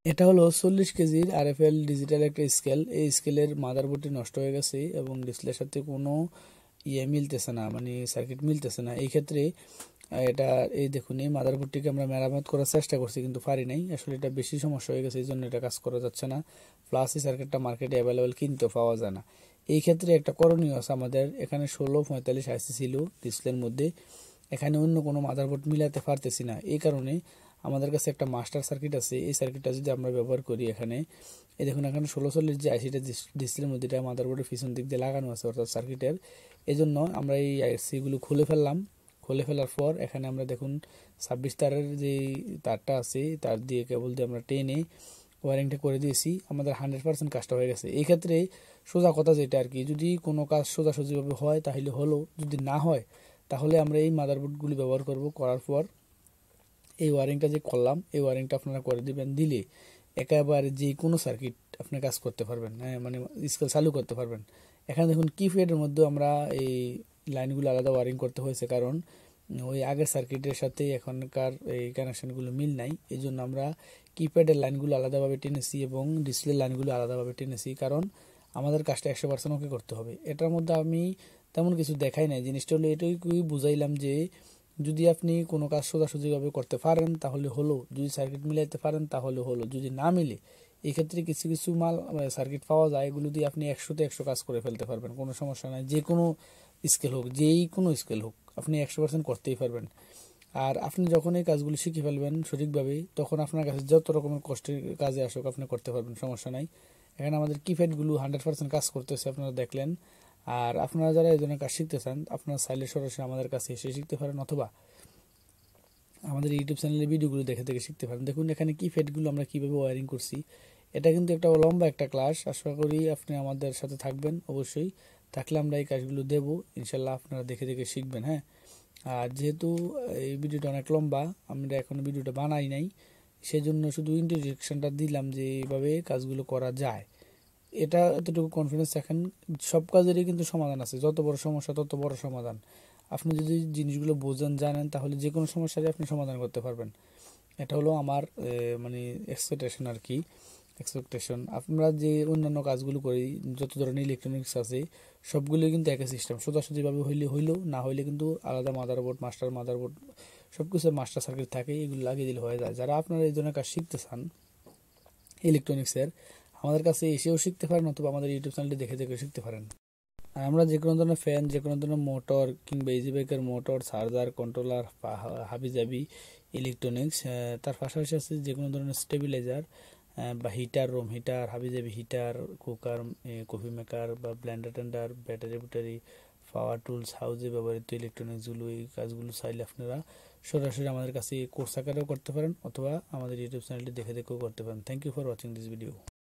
এটা হলো 40 কেজির আরএফএল ডিজিটাল একটা স্কেল। এই স্কেলের মাদারবোর্ডটি নষ্ট হয়ে গেছে এবং ডিসপ্লের সাথে কোনো মিলতেছে না, মানে সার্কিট মিলতেছে না। এই ক্ষেত্রে এটা এই দেখুন, এই মাদারবোর্ডটিকে আমরা মেরামত করার চেষ্টা করছি কিন্তু পারি নাই। আসলে এটা বেশি সমস্যা হয়ে গেছে, এই জন্য এটা কাজ করা যাচ্ছে না। প্লাস এই সার্কিটটা মার্কেটে অ্যাভেলেবেল কিনতে পাওয়া যায় না। এই ক্ষেত্রে একটা করণীয় আছে আমাদের। এখানে 1645 আইসি ছিল ডিসপ্লের মধ্যে, এখানে অন্য কোনো মাদারবোর্ড মিলাতে পারতেছি না। এই কারণে আমাদের কাছে একটা মাস্টার সার্কিট আছে। এই সার্কিটটা যদি আমরা ব্যবহার করি, এখানে এই দেখুন, এখানে 1640 যে আইসিটা ডিসপ্লের মধ্যে এটা মাদারবোর্ডের পিছন দিক দিয়ে লাগানো আছে অর্থাৎ সার্কিটের। এই জন্য আমরা এই আইসিগুলো খুলে ফেললাম। খুলে ফেলার পর এখানে আমরা দেখুন 26 তারের যে তারটা আছে, তার দিয়ে কেবল দিয়ে আমরা টেনে ওয়ারিংটা করে দিয়েছি। আমাদের 100% কাজটা হয়ে গেছে। এই ক্ষেত্রে সোজা কথা যেটা আর কি, যদি কোনো কাজ সোজাসুজিভাবে হয় তাহলে হলো, যদি না হয় তাহলে আমরা এই মাদারবোর্ডগুলি ব্যবহার করব। করার পর এই ওয়ারিংটা যে করলাম, এই ওয়ারিংটা আপনারা করে দিবেন। দিলে একেবারে যে কোনো সার্কিট আপনি কাজ করতে পারবেন, হ্যাঁ, মানে স্কেল চালু করতে পারবেন। এখানে দেখুন কিপ্যাডের মধ্যে আমরা এই লাইনগুলো আলাদা ওয়ারিং করতে হয়েছে, কারণ ওই আগের সার্কিটের সাথে এখনকার এই কানেকশনগুলো মিল নাই। এই জন্য আমরা কিপ্যাডের লাইনগুলো আলাদাভাবে টেনেছি এবং ডিসপ্লে লাইনগুলো আলাদাভাবে টেনেছি, কারণ আমাদের কাজটা 100% ওকে করতে হবে। এটার মধ্যে আমি তেমন কিছু দেখাই নাই। জিনিসটা হলো এটাই বুঝাইলাম যে যদি আপনি কোনো কাজ সোজাসুজিভাবে করতে পারেন তাহলে হলো, যদি সার্কিট মিলাইতে পারেন তাহলে হলো, যদি না মিলে এই ক্ষেত্রে কিছু কিছু সার্কিট পাওয়া যায়, এগুলো দিয়ে আপনি 100তে 100 কাজ করে ফেলতে পারবেন, কোনো সমস্যা নাই। যে কোনো স্কেল হোক, যেই কোনো স্কেল হোক, আপনি 100% করতেই পারবেন। আর আপনি যখন এই কাজগুলো শিখে ফেলবেন সঠিকভাবে, তখন আপনার কাছে যত রকমের কষ্টের কাজে আসুক আপনি করতে পারবেন, সমস্যা নাই। এখানে আমাদের কিপ্যাডগুলো 100% কাজ করতেছে, আপনারা দেখলেন। আর আপনারা যারা এই ধরনের কাজ শিখতে চান, আপনারা চাইলে সরাসরি আমাদের কাছে এসে শিখতে পারেন, অথবা আমাদের ইউটিউব চ্যানেলের ভিডিওগুলো দেখে দেখে শিখতে পারেন। দেখুন এখানে কিপ্যাডগুলো আমরা কীভাবে ওয়ারিং করছি। এটা কিন্তু একটা লম্বা একটা ক্লাস, আশা করি আপনি আমাদের সাথে থাকবেন অবশ্যই। থাকলে আমরা এই কাজগুলো দেব ইনশাল্লাহ, আপনারা দেখে দেখে শিখবেন, হ্যাঁ। আর যেহেতু এই ভিডিওটা অনেক লম্বা, আমরা এখনো ভিডিওটা বানাই নাই, সেজন্য শুধু ইন্ট্রোডাকশনটা দিলাম যে এইভাবে কাজগুলো করা যায়। এটা এতটুকু কনফিডেন্স রাখেন, সব কাজেরই কিন্তু সমাধান আছে। যত বড় সমস্যা তত বড় সমাধান। আপনি যদি জিনিসগুলো বোঝেন, জানেন, তাহলে যে কোনো সমস্যারই আপনি সমাধান করতে পারবেন। এটা হলো আমার মানে এক্সপেকটেশন আর কি, এক্সপেকটেশন। আমরা যে অন্যান্য কাজগুলো করি, যত ধরনের ইলেকট্রনিক্স আছে সবগুলোই কিন্তু একই সিস্টেম। সোজাসুজিভাবে হইলে হইলেও, না হইলে কিন্তু আলাদা মাদারবোর্ড, মাস্টার মাদারবোর্ড, সব কিছু মাস্টার সার্কিট থাকে, এগুলো লাগিয়ে দিলে হয়ে যায়। যারা আপনারা এই ধরনের কাজ শিখতে চান ইলেকট্রনিক্সের, আমাদের কাছে এসেও শিখতে পারেন, অথবা আমাদের ইউটিউব চ্যানেলটি দেখে দেখে শিখতে পারেন। আর আমরা যে কোনো ধরনের ফ্যান, যে কোনো ধরনের মোটর কিংবা ইজি বাইকের মোটর, চার্জার, কন্ট্রোলার, হাবিজাবি ইলেকট্রনিক্স, তার পাশাপাশি আছে যে কোনো ধরনের স্টেবিলাইজার বা হিটার, রুম হিটার, হাবিজাবি হিটার, কুকার, কফি মেকার বা blender tender, battery, power tools, হাউজে ব্যবহৃত ইলেকট্রনিক্সগুলো, এই কাজগুলো চাইলে আপনারা সরাসরি আমাদের কাছে কোর্স আকারেও করতে পারেন, অথবা আমাদের ইউটিউব চ্যানেলটি দেখে দেখেও করতে পারেন। Thank you for watching this video.